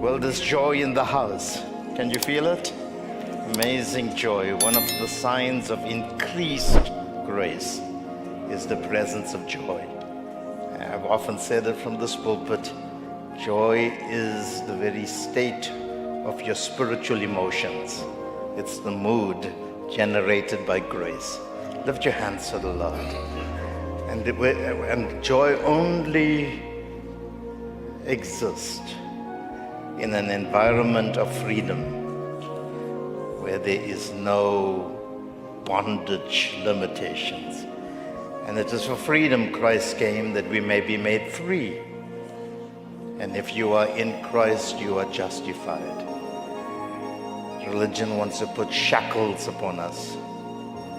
Well, there's joy in the house. Can you feel it? Amazing joy. One of the signs of increased grace is the presence of joy. I've often said it from this pulpit. Joy is the very state of your spiritual emotions. It's the mood generated by grace. Lift your hands to the Lord. And joy only exists in an environment of freedom where there is no bondage limitations. And it is for freedom Christ came, that we may be made free. And if you are in Christ, you are justified. Religion wants to put shackles upon us,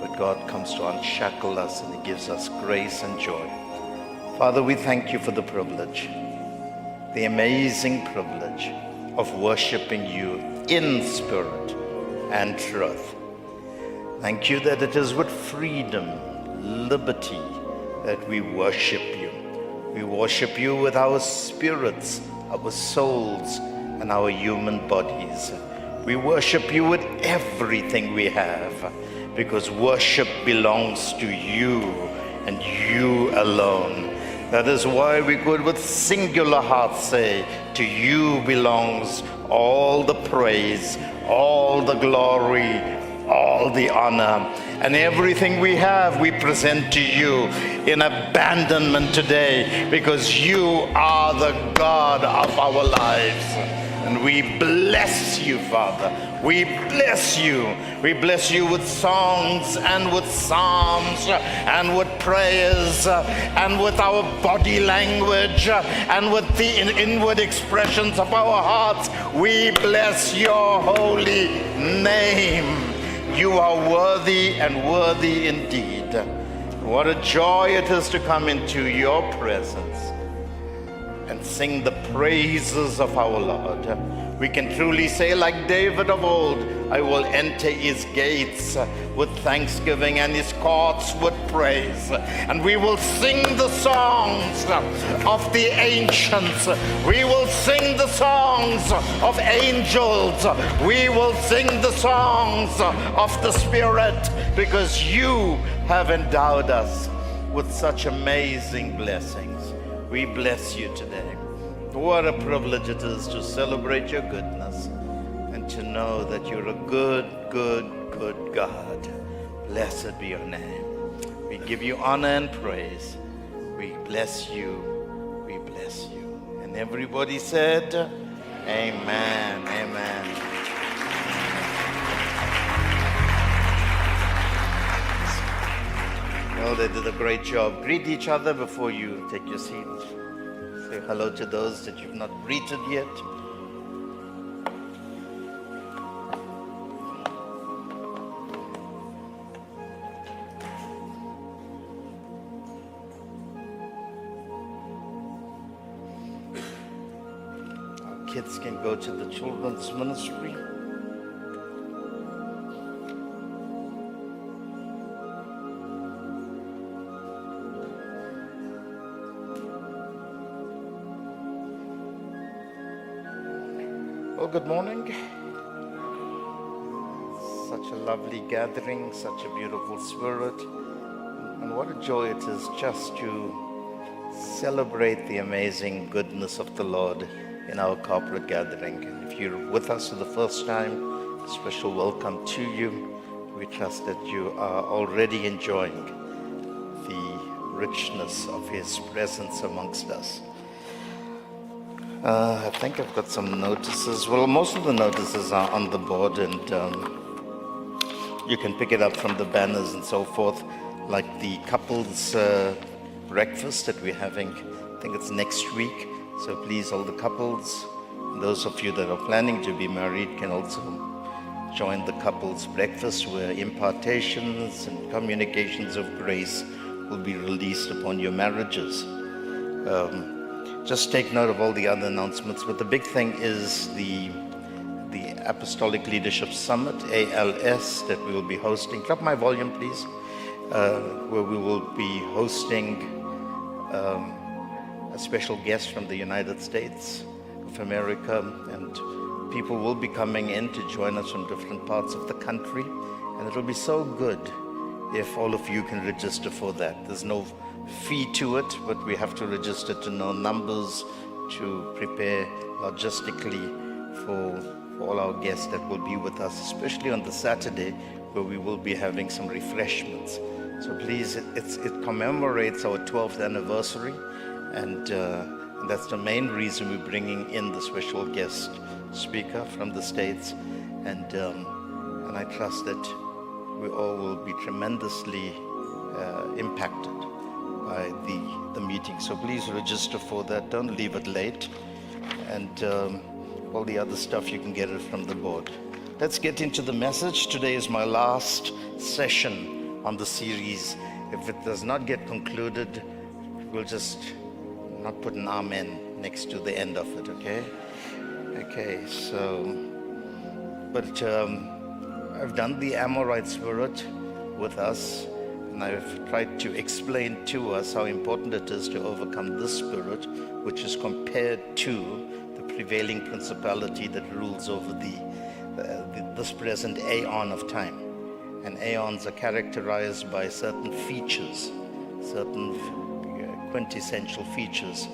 but God comes to unshackle us, and He gives us grace and joy. Father, we thank You for the privilege, the amazing privilege of worshiping You in spirit and truth. Thank You that it is with freedom, liberty, that we worship You. We worship You with our spirits, our souls, and our human bodies. We worship You with everything we have, because worship belongs to You and You alone. That is why we could with singular hearts say, to You belongs all the praise, all the glory, all the honor, and everything we have we present to You in abandonment today, because You are the God of our lives. And we bless You, Father. We bless You. We bless You with songs and with psalms and with prayers and with our body language and with the inward expressions of our hearts. We bless Your holy name. You are worthy and worthy indeed. What a joy it is to come into Your presence and sing the praises of our Lord. We can truly say, like David of old, I will enter His gates with thanksgiving and His courts with praise. And we will sing the songs of the ancients. We will sing the songs of angels. We will sing the songs of the Spirit, because You have endowed us with such amazing blessings. We bless You today. What a privilege it is to celebrate Your goodness and to know that You're a good, good, good God. Blessed be Your name. We give You honor and praise. We bless You. We bless You. And everybody said, amen, amen. Well, they did a great job. Greet each other before you take your seat. Say hello to those that you've not greeted yet. Our kids can go to the children's ministry. Well, good morning. Such a lovely gathering, such a beautiful spirit. And what a joy it is just to celebrate the amazing goodness of the Lord in our corporate gathering. And if you're with us for the first time, a special welcome to you. We trust that you are already enjoying the richness of His presence amongst us. I think I've got some notices. Well, most of the notices are on the board, and you can pick it up from the banners and so forth, like the couples breakfast that we're having. I think it's next week. So please, all the couples, those of you that are planning to be married can also join the couples breakfast, where impartations and communications of grace will be released upon your marriages. Just take note of all the other announcements, but the big thing is the Apostolic Leadership Summit, ALS, that we will be hosting. Drop my volume, please. Where we will be hosting a special guest from the United States, of America, and people will be coming in to join us from different parts of the country. And it'll be so good if all of you can register for that. There's no fee to it, but we have to register to know numbers, to prepare logistically for all our guests that will be with us, especially on the Saturday where we will be having some refreshments. So please, it commemorates our 12th anniversary, and that's the main reason we're bringing in the special guest speaker from the States, and I trust that we all will be tremendously impacted by the meeting. So please register for that. Don't leave it late. And all the other stuff, you can get it from the board. Let's get into the message. Today is my last session on the series. If it does not get concluded, we'll just not put an amen next to the end of it, okay? Okay, so, but I've done the Amorite spirit with us, and I've tried to explain to us how important it is to overcome this spirit, which is compared to the prevailing principality that rules over this present aeon of time. And aeons are characterized by certain features, certain quintessential features.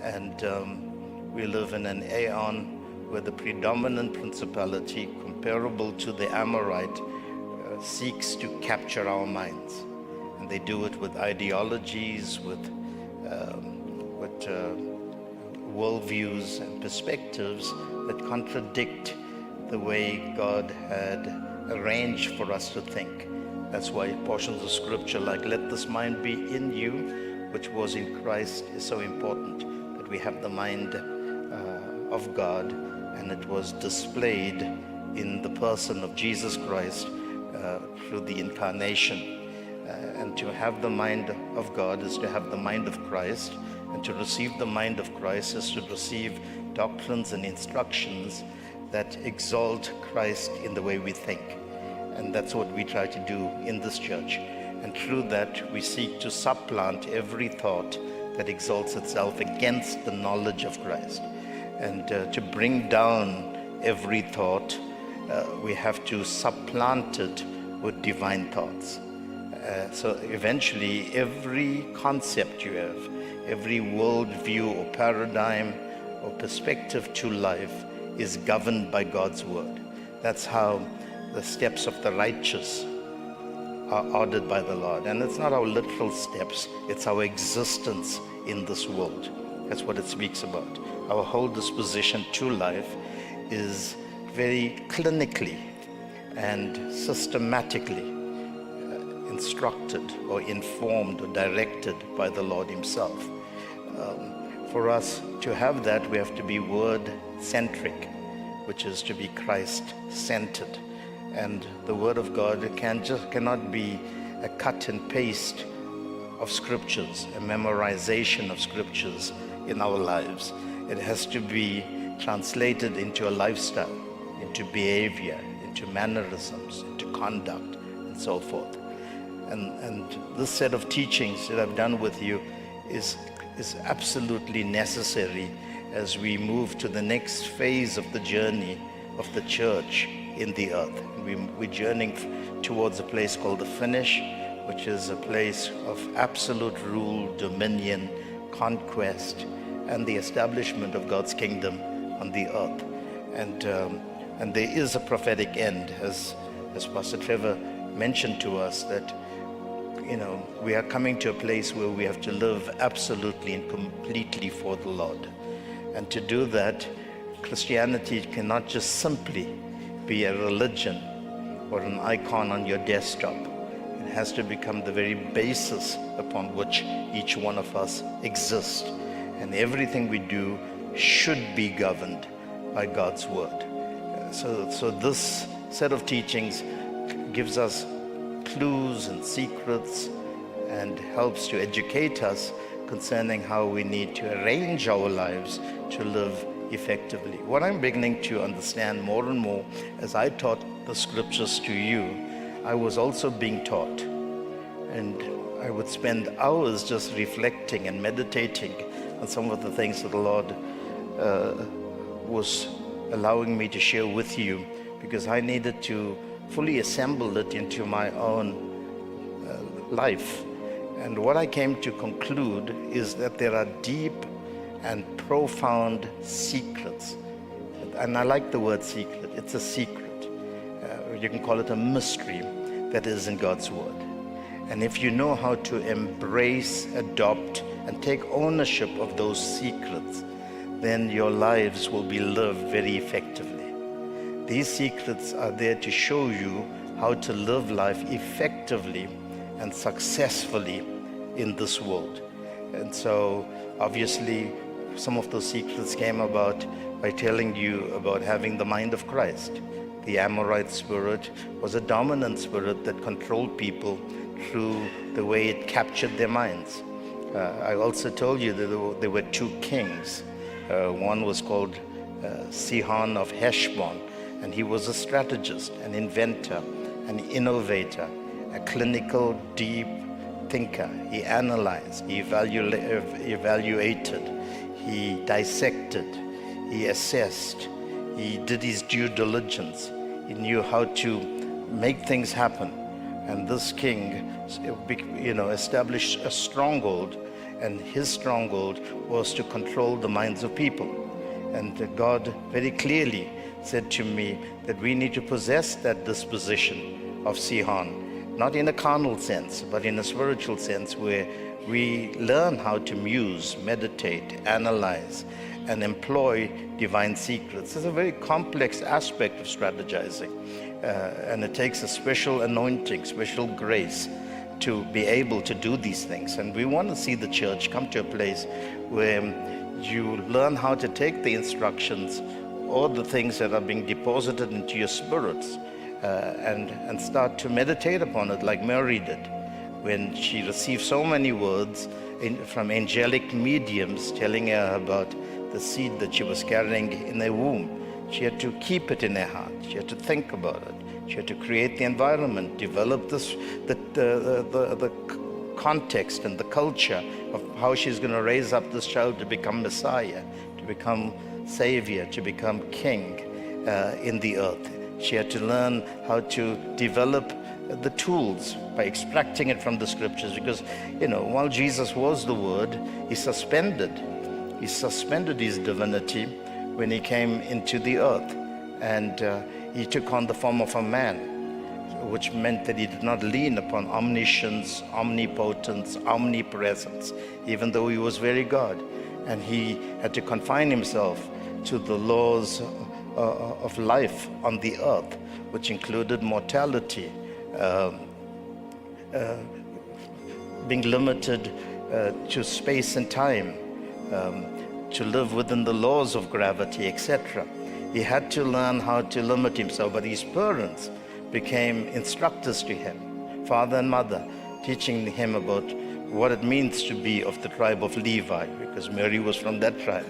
And we live in an aeon where the predominant principality, comparable to the Amorite, seeks to capture our minds. And they do it with ideologies, with worldviews and perspectives that contradict the way God had arranged for us to think. That's why portions of scripture like, let this mind be in you, which was in Christ, is so important, that we have the mind of God, and it was displayed in the person of Jesus Christ through the incarnation. And to have the mind of God is to have the mind of Christ, and to receive the mind of Christ is to receive doctrines and instructions that exalt Christ in the way we think. And that's what we try to do in this church. And through that, we seek to supplant every thought that exalts itself against the knowledge of Christ. And to bring down every thought, we have to supplant it with divine thoughts. So eventually, every concept you have, every worldview or paradigm or perspective to life is governed by God's word. That's how the steps of the righteous are ordered by the Lord. And it's not our literal steps, it's our existence in this world. That's what it speaks about. Our whole disposition to life is very clinically and systematically instructed or informed or directed by the Lord himself. For us to have that, we have to be word-centric, which is to be Christ-centered. And the Word of God cannot be a cut and paste of scriptures, a memorization of scriptures in our lives. It has to be translated into a lifestyle, into behavior, into mannerisms, into conduct, and so forth. And this set of teachings that I've done with you is absolutely necessary as we move to the next phase of the journey of the church in the earth. We're journeying towards a place called the finish, which is a place of absolute rule, dominion, conquest, and the establishment of God's kingdom on the earth. And there is a prophetic end, as Pastor Trevor mentioned to us, that we are coming to a place where we have to live absolutely and completely for the Lord. And to do that, Christianity cannot just simply be a religion or an icon on your desktop. It has to become the very basis upon which each one of us exists. And everything we do should be governed by God's word. So this set of teachings gives us clues and secrets and helps to educate us concerning how we need to arrange our lives to live effectively. What I'm beginning to understand more and more as I taught the scriptures to you, I was also being taught. And I would spend hours just reflecting and meditating on some of the things that the Lord was allowing me to share with you, because I needed to fully assemble it into my own life. And what I came to conclude is that there are deep and profound secrets. And I like the word secret. It's a secret. You can call it a mystery that is in God's Word. And if you know how to embrace, adopt, and take ownership of those secrets, then your lives will be lived very effectively. These secrets are there to show you how to live life effectively and successfully in this world. And so obviously some of those secrets came about by telling you about having the mind of Christ. The Amorite spirit was a dominant spirit that controlled people through the way it captured their minds. I also told you that there were two kings. One was called Sihon of Heshbon, and he was a strategist, an inventor, an innovator, a clinical, deep thinker. He analyzed, he evaluated, he dissected, he assessed, he did his due diligence. He knew how to make things happen. And this king, established a stronghold, and his stronghold was to control the minds of people. And God very clearly said to me that we need to possess that disposition of Sihon, not in a carnal sense, but in a spiritual sense, where we learn how to muse, meditate, analyze, and employ divine secrets. It's a very complex aspect of strategizing, and it takes a special anointing, special grace to be able to do these things. And we want to see the church come to a place where you learn how to take the instructions or the things that are being deposited into your spirits and start to meditate upon it, like Mary did when she received so many words from angelic mediums telling her about the seed that she was carrying in her womb. She had to keep it in her heart. She had to think about it. She had to create the environment, develop the context and the culture of how she's going to raise up this child to become Messiah, to become Savior, to become King in the earth. She had to learn how to develop the tools by extracting it from the scriptures, because, while Jesus was the Word, he suspended his divinity when he came into the earth, and he took on the form of a man, which meant that he did not lean upon omniscience, omnipotence, omnipresence, even though he was very God. And he had to confine himself to the laws of life on the earth, which included mortality, being limited to space and time, to live within the laws of gravity, etc. He had to learn how to limit himself, but his parents became instructors to him, father and mother, teaching him about what it means to be of the tribe of Levi, because Mary was from that tribe,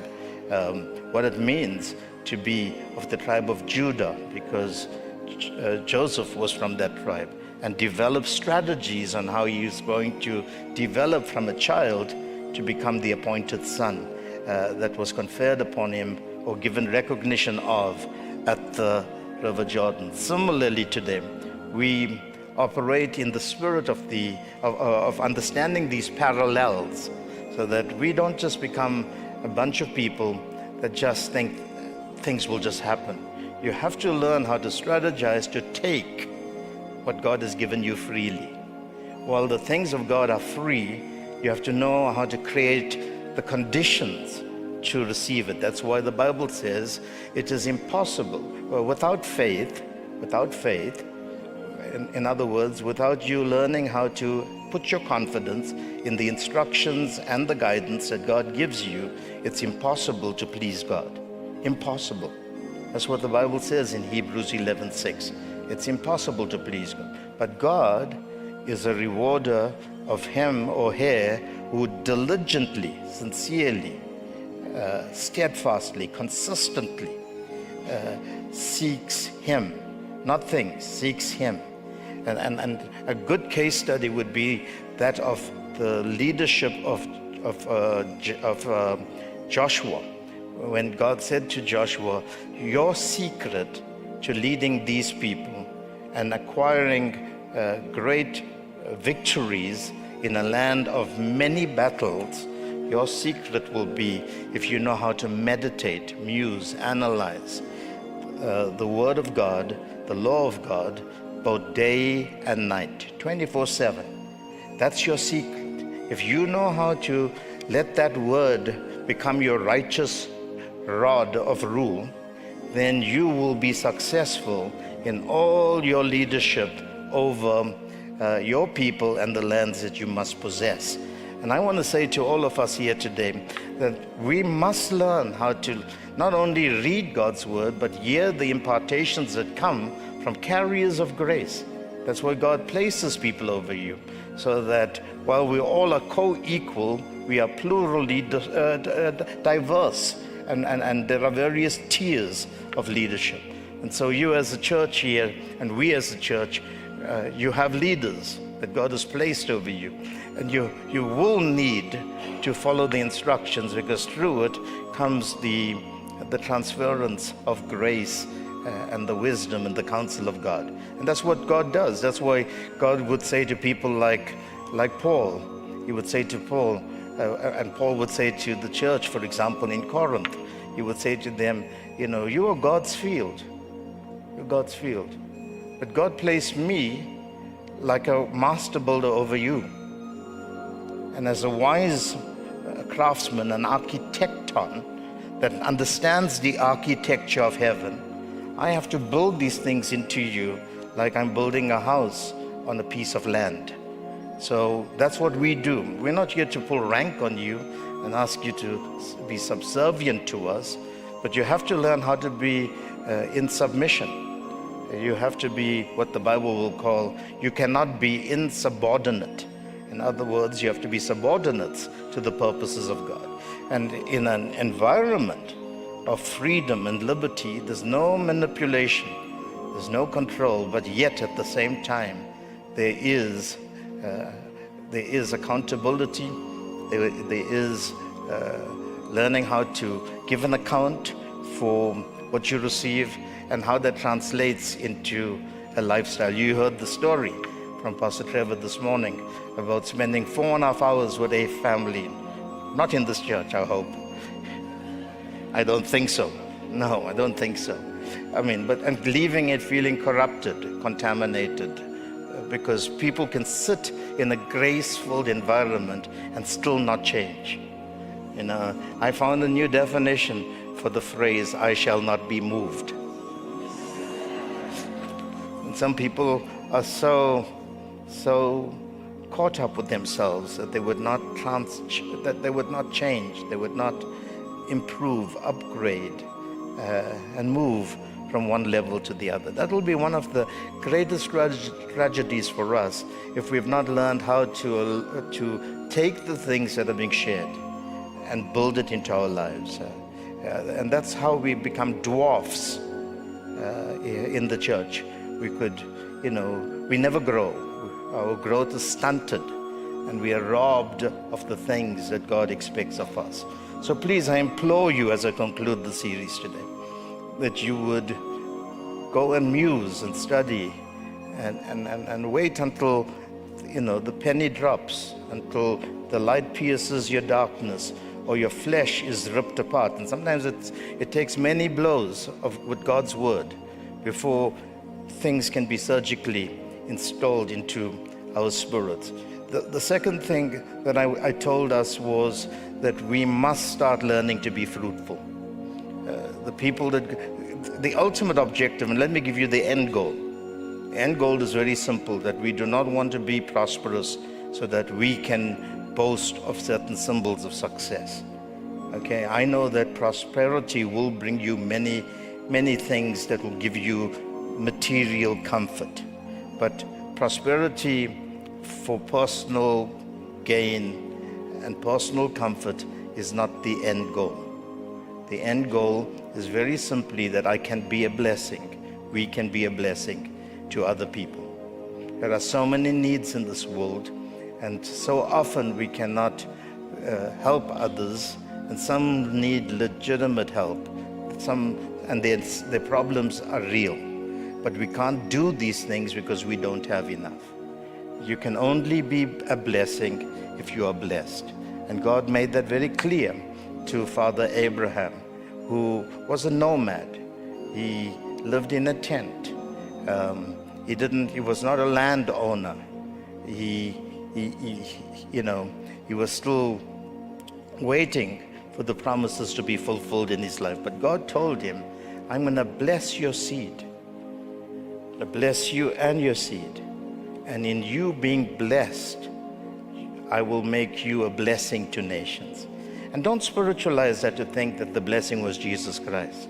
what it means to be of the tribe of Judah, because Joseph was from that tribe, and develop strategies on how he is going to develop from a child to become the appointed son that was conferred upon him or given recognition of at the River Jordan. Similarly to them, we operate in the spirit of understanding these parallels, so that we don't just become a bunch of people that just think things will just happen. You have to learn how to strategize to take what God has given you freely. While the things of God are free, you have to know how to create the conditions to receive it. That's why the Bible says it is impossible. Well, without faith, in other words, without you learning how to put your confidence in the instructions and the guidance that God gives you, it's impossible to please God. Impossible. That's what the Bible says in Hebrews 11:6. It's impossible to please God. But God is a rewarder of him or her who diligently, sincerely, steadfastly, consistently seeks him, not things, seeks him. And a good case study would be that of the leadership of Joshua, when God said to Joshua, your secret to leading these people and acquiring great victories in a land of many battles, your secret will be if you know how to meditate, muse, analyze the Word of God, the law of God, both day and night, 24/7. That's your secret. If you know how to let that Word become your righteous rod of rule, then you will be successful in all your leadership over your people and the lands that you must possess. And I want to say to all of us here today that we must learn how to not only read God's word, but hear the impartations that come from carriers of grace. That's why God places people over you, so that while we all are co-equal, we are plurally diverse, and there are various tiers of leadership. And so you as a church here, and we as a church, you have leaders that God has placed over you. And you will need to follow the instructions, because through it comes the transference of grace and the wisdom and the counsel of God. And that's what God does. That's why God would say to people like Paul. He would say to Paul, and Paul would say to the church, for example, in Corinth, he would say to them, you are God's field. You're God's field. But God placed me like a master builder over you. And as a wise craftsman, an architecton that understands the architecture of heaven, I have to build these things into you like I'm building a house on a piece of land. So that's what we do. We're not here to pull rank on you and ask you to be subservient to us, but you have to learn how to be in submission. You have to be what the Bible will call, you cannot be insubordinate. In other words, you have to be subordinates to the purposes of God. And in an environment of freedom and liberty, there's no manipulation, there's no control, but yet at the same time, there is accountability, there is learning how to give an account for what you receive and how that translates into a lifestyle. You heard the story from Pastor Trevor this morning about spending 4.5 hours with a family, not in this church, I hope. I don't think so. No, I don't think so. And leaving it feeling corrupted, contaminated, because people can sit in a grace-filled environment and still not change. I found a new definition for the phrase, I shall not be moved. And some people are so caught up with themselves that they would not change, they would not improve, upgrade, and move from one level to the other. That will be one of the greatest tragedies for us if we've not learned how to take the things that are being shared and build it into our lives. And that's how we become dwarfs in the church. We never grow. Our growth is stunted, and we are robbed of the things that God expects of us. So please, I implore you as I conclude the series today, that you would go and muse and study and wait until the penny drops, until the light pierces your darkness or your flesh is ripped apart. And sometimes it takes many blows with God's word before things can be surgically installed into our spirits. The second thing that I told us was that we must start learning to be fruitful. The ultimate objective, and let me give you the end goal. The end goal is very simple, that we do not want to be prosperous so that we can boast of certain symbols of success. Okay, I know that prosperity will bring you many, many things that will give you material comfort. But prosperity for personal gain and personal comfort is not the end goal. The end goal is very simply that I can be a blessing. We can be a blessing to other people. There are so many needs in this world, and so often we cannot help others and some need legitimate help. And their problems are real. But we can't do these things because we don't have enough. You can only be a blessing if you are blessed. And God made that very clear to Father Abraham, who was a nomad. He lived in a tent. He was not a landowner. He was still waiting for the promises to be fulfilled in his life. But God told him, I'm going to bless your seed. To bless you and your seed. And in you being blessed, I will make you a blessing to nations. And don't spiritualize that to think that the blessing was Jesus Christ.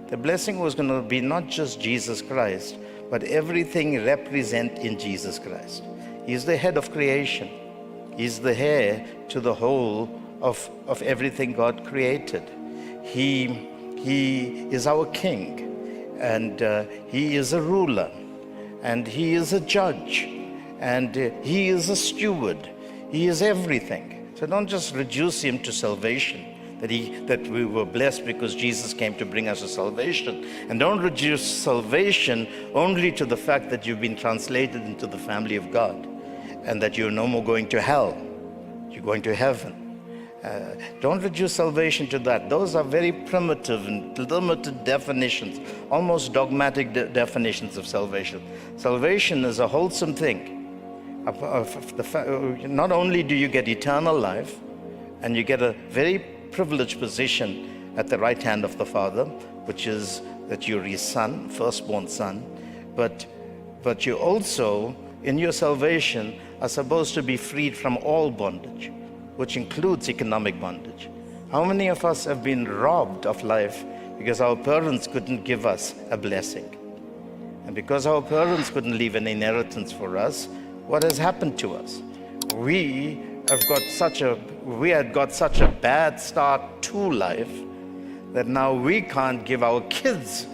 The blessing was going to be not just Jesus Christ, but everything represent in Jesus Christ. He's the head of creation. He's the heir to the whole of everything God created. He is our king, and he is a ruler, and he is a judge, and he is a steward. He is everything. So don't just reduce him to salvation, that we were blessed because Jesus came to bring us a salvation. And don't reduce salvation only to the fact that you've been translated into the family of God and that you're no more going to hell. You're going to heaven. Don't reduce salvation to that. Those are very primitive and limited definitions, almost dogmatic definitions of salvation. Salvation is a wholesome thing. Not only do you get eternal life, and you get a very privileged position at the right hand of the Father, which is that you're his son, firstborn son, but you also, in your salvation, are supposed to be freed from all bondage, which includes economic bondage. How many of us have been robbed of life because our parents couldn't give us a blessing? And because our parents couldn't leave an inheritance for us, what has happened to us? We had got such a bad start to life that now we can't give our kids